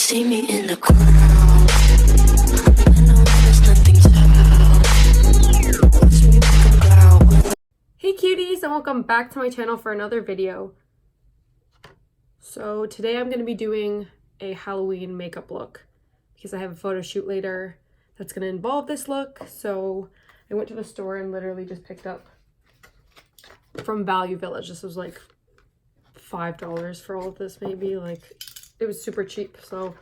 See me in the crowd. I know there's nothing's out. Watch me pick a cloud. Hey cuties, and welcome back to my channel for another video. So today I'm going to be doing a Halloween makeup look because I have a photo shoot later that's going to involve this look. So I went to the store and literally just picked up from Value Village. This was like $5 for all of this, maybe. Like, it was super cheap. So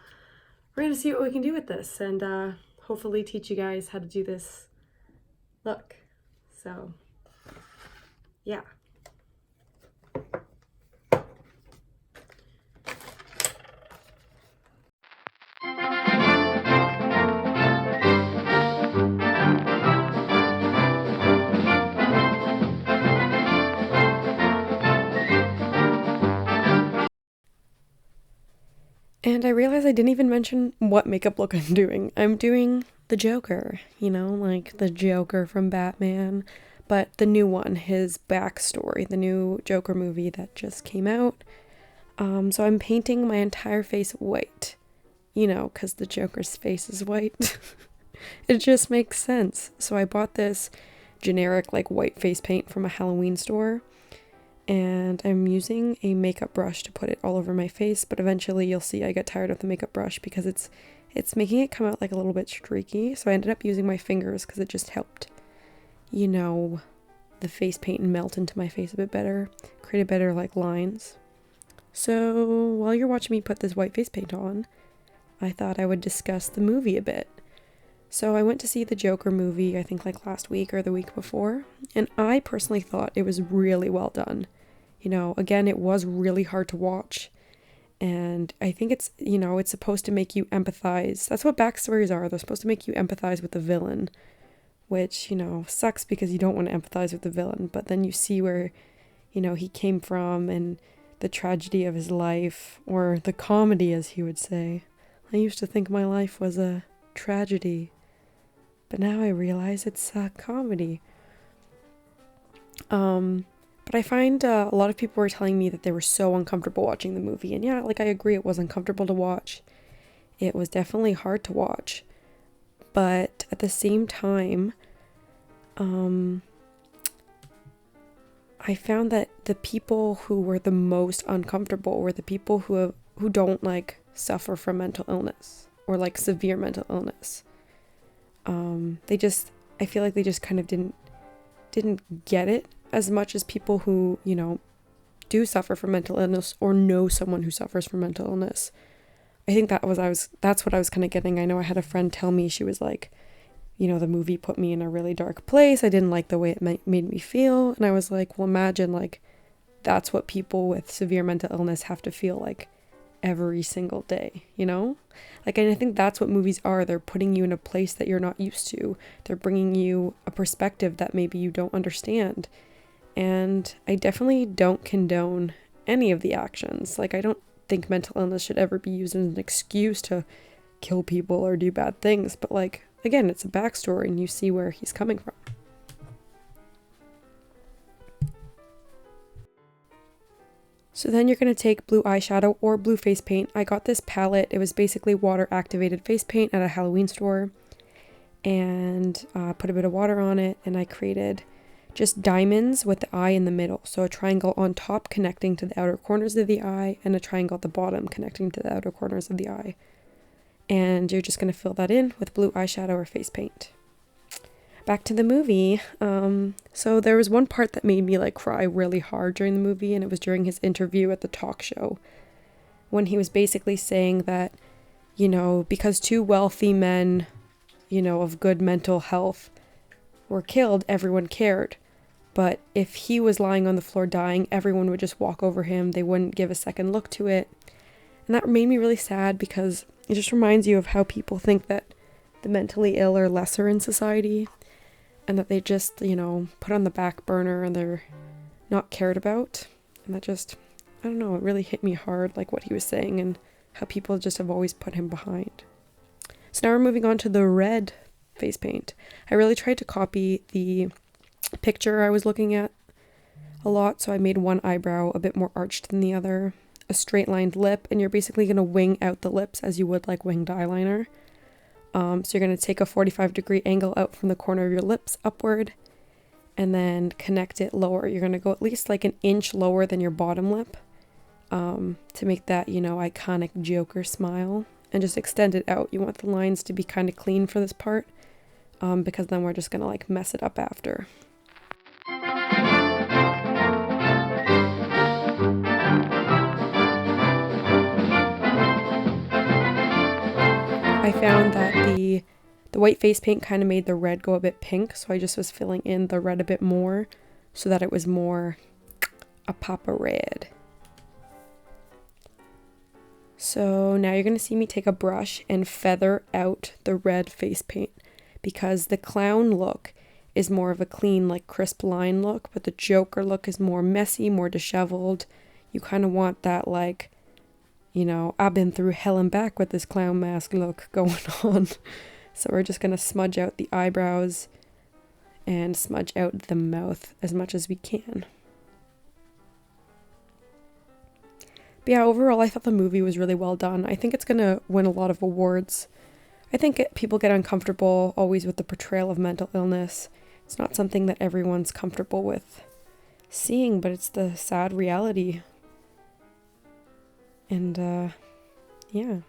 we're going to see what we can do with this and hopefully teach you guys how to do this look. So yeah. And I realized I didn't even mention what makeup look I'm doing. I'm doing the Joker, you know, like the Joker from Batman, but the new one, his backstory, the new Joker movie that just came out. So I'm painting my entire face white, you know, because the Joker's face is white. It just makes sense. So I bought this generic like white face paint from a Halloween store. And I'm using a makeup brush to put it all over my face, but eventually you'll see I get tired of the makeup brush because it's making it come out like a little bit streaky. So I ended up using my fingers because it just helped, you know, the face paint melt into my face a bit better, create a better like lines. So while you're watching me put this white face paint on, I thought I would discuss the movie a bit. So I went to see the Joker movie, I think like last week or the week before, and I personally thought it was really well done. You know, again, it was really hard to watch, and I think it's, you know, it's supposed to make you empathize. That's what backstories are. They're supposed to make you empathize with the villain, which, you know, sucks because you don't want to empathize with the villain, but then you see where, you know, he came from and the tragedy of his life, or the comedy, as he would say. I used to think my life was a tragedy, but now I realize it's a comedy. But I find a lot of people were telling me that they were so uncomfortable watching the movie. And yeah, like I agree, it was uncomfortable to watch. It was definitely hard to watch. But at the same time, I found that the people who were the most uncomfortable were the people who don't like suffer from mental illness or like severe mental illness. I feel like they just kind of didn't get it as much as people who, you know, do suffer from mental illness or know someone who suffers from mental illness. I think that's what I was kind of getting. I know I had a friend tell me, she was like, you know, the movie put me in a really dark place. I didn't like the way it made me feel. And I was like, well, imagine like that's what people with severe mental illness have to feel like every single day, you know? Like, and I think that's what movies are. They're putting you in a place that you're not used to. They're bringing you a perspective that maybe you don't understand. And I definitely don't condone any of the actions. Like, I don't think mental illness should ever be used as an excuse to kill people or do bad things. But like, again, it's a backstory and you see where he's coming from. So then you're going to take blue eyeshadow or blue face paint. I got this palette. It was basically water activated face paint at a Halloween store. And put a bit of water on it. And I created just diamonds with the eye in the middle. So a triangle on top connecting to the outer corners of the eye. And a triangle at the bottom connecting to the outer corners of the eye. And you're just going to fill that in with blue eyeshadow or face paint. Back to the movie. So there was one part that made me like cry really hard during the movie, and it was during his interview at the talk show when he was basically saying that, you know, because two wealthy men, you know, of good mental health were killed, everyone cared. But if he was lying on the floor dying, everyone would just walk over him. They wouldn't give a second look to it. And that made me really sad because it just reminds you of how people think that the mentally ill are lesser in society. And that they just, you know, put on the back burner and they're not cared about. And that just, I don't know, it really hit me hard, like what he was saying and how people just have always put him behind. So now we're moving on to the red face paint. I really tried to copy the picture I was looking at a lot. So I made one eyebrow a bit more arched than the other. a straight lined lip, and you're basically going to wing out the lips as you would like winged eyeliner. So you're going to take a 45-degree angle out from the corner of your lips upward and then connect it lower. You're going to go at least like an inch lower than your bottom lip to make that, you know, iconic Joker smile, and just extend it out. You want the lines to be kind of clean for this part because then we're just going to like mess it up after. I found that the white face paint kind of made the red go a bit pink, so I just was filling in the red a bit more so that it was more a pop of red. So now you're going to see me take a brush and feather out the red face paint, because the clown look is more of a clean, like crisp line look, but the Joker look is more messy, more disheveled. You kind of want that like, you know, I've been through hell and back with this clown mask look going on. So we're just going to smudge out the eyebrows and smudge out the mouth as much as we can. But yeah, overall, I thought the movie was really well done. I think it's going to win a lot of awards. I think people get uncomfortable always with the portrayal of mental illness. It's not something that everyone's comfortable with seeing, but it's the sad reality. And yeah, and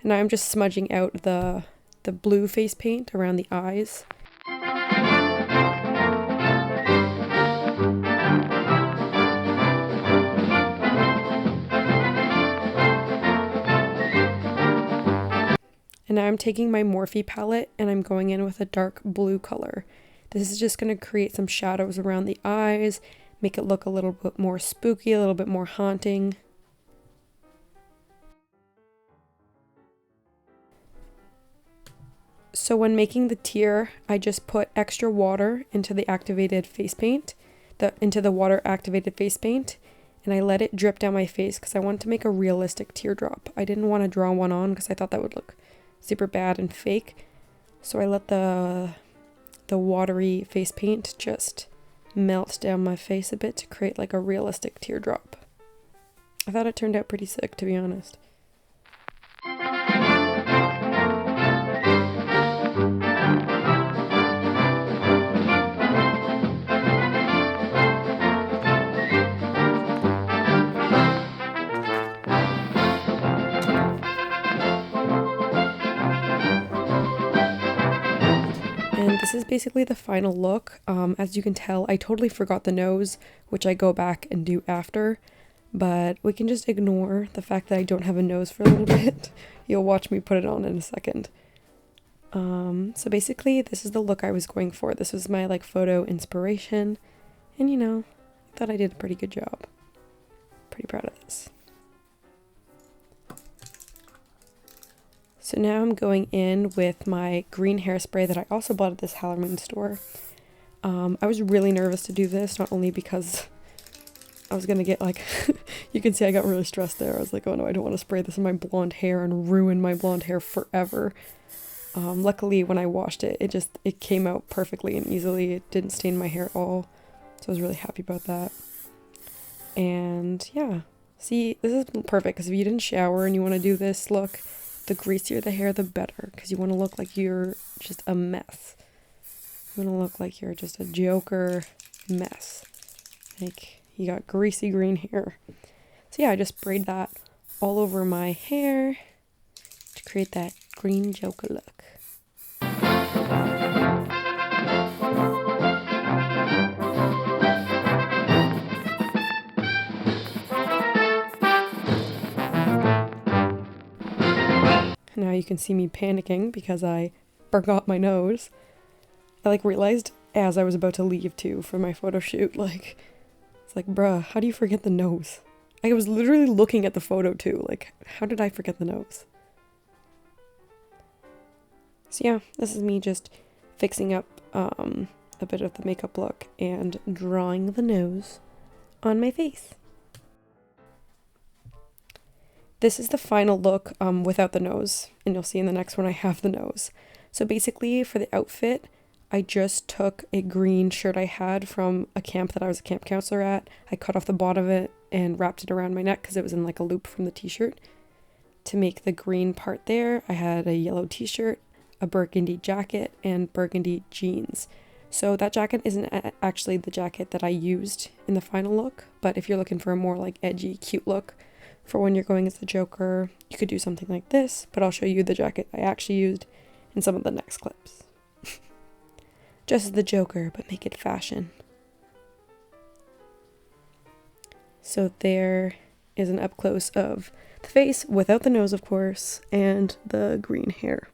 now I'm just smudging out the blue face paint around the eyes. And now I'm taking my Morphe palette and I'm going in with a dark blue color. This is just going to create some shadows around the eyes, make it look a little bit more spooky, a little bit more haunting. So when making the tear, I just put extra water into the activated face paint, into the water activated face paint, and I let it drip down my face because I wanted to make a realistic teardrop. I didn't want to draw one on because I thought that would look super bad and fake. So I let the watery face paint just melt down my face a bit to create like a realistic teardrop. I thought it turned out pretty sick, to be honest. And this is basically the final look. As you can tell, I totally forgot the nose, which I go back and do after, but we can just ignore the fact that I don't have a nose for a little bit. You'll watch me put it on in a second. So basically this is the look I was going for. This was my like photo inspiration, and you know, I thought I did a pretty good job. Pretty proud of this. So now I'm going in with my green hairspray that I also bought at this Halloween store. I was really nervous to do this, not only because I was gonna get like, you can see I got really stressed there. I was like, oh no, I don't want to spray this in my blonde hair and ruin my blonde hair forever. Luckily when I washed it, it came out perfectly and easily. It didn't stain my hair at all. So I was really happy about that. And yeah, see, this is perfect because if you didn't shower and you want to do this look, the greasier the hair, the better, because you want to look like you're just a mess. You want to look like you're just a Joker mess. Like, you got greasy green hair. So yeah, I just sprayed that all over my hair to create that green Joker look. Now you can see me panicking because I forgot my nose. I like realized as I was about to leave too for my photo shoot, like, it's like, bruh, how do you forget the nose? I was literally looking at the photo too, like, how did I forget the nose? So yeah, this is me just fixing up a bit of the makeup look and drawing the nose on my face. This is the final look without the nose, and you'll see in the next one I have the nose. So basically for the outfit, I just took a green shirt I had from a camp that I was a camp counselor at. I cut off the bottom of it and wrapped it around my neck because it was in like a loop from the t-shirt. To make the green part there, I had a yellow t-shirt, a burgundy jacket, and burgundy jeans. So that jacket isn't actually the jacket that I used in the final look, but if you're looking for a more like edgy, cute look for when you're going as the Joker, you could do something like this, but I'll show you the jacket I actually used in some of the next clips. Just as the Joker, but make it fashion. So there is an up close of the face, without the nose of course, and the green hair.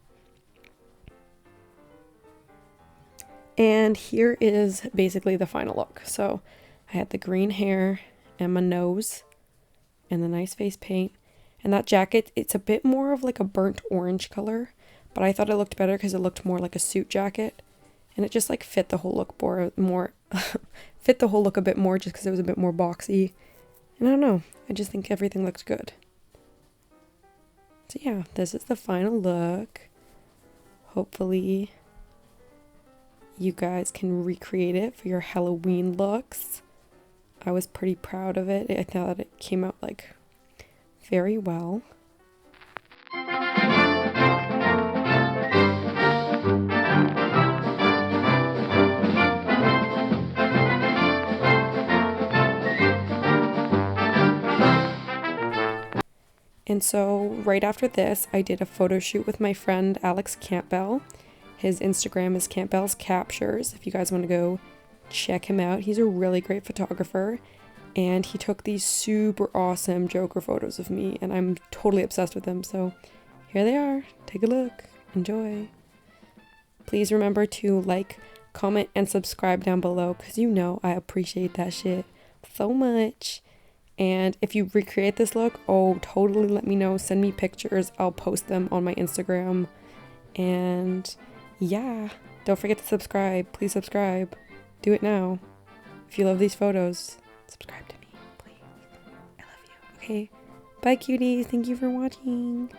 And here is basically the final look. So I had the green hair and my nose and the nice face paint. And that jacket, it's a bit more of like a burnt orange color, but I thought it looked better because it looked more like a suit jacket. And it just like fit the whole look more fit the whole look a bit more just because it was a bit more boxy. And I don't know, I just think everything looked good. So yeah, this is the final look. Hopefully you guys can recreate it for your Halloween looks. I was pretty proud of it. I thought it came out like very well. And so right after this, I did a photo shoot with my friend Alex Campbell. His Instagram is Campbell's Captures. If you guys want to go check him out, he's a really great photographer. And he took these super awesome Joker photos of me, and I'm totally obsessed with them. So here they are. Take a look. Enjoy. Please remember to like, comment, and subscribe down below because you know I appreciate that shit so much. And if you recreate this look, oh, totally let me know. Send me pictures. I'll post them on my Instagram. And yeah, don't forget to subscribe. Please subscribe. Do it now. If you love these photos, subscribe to me, please. I love you. Okay. Bye, cuties. Thank you for watching.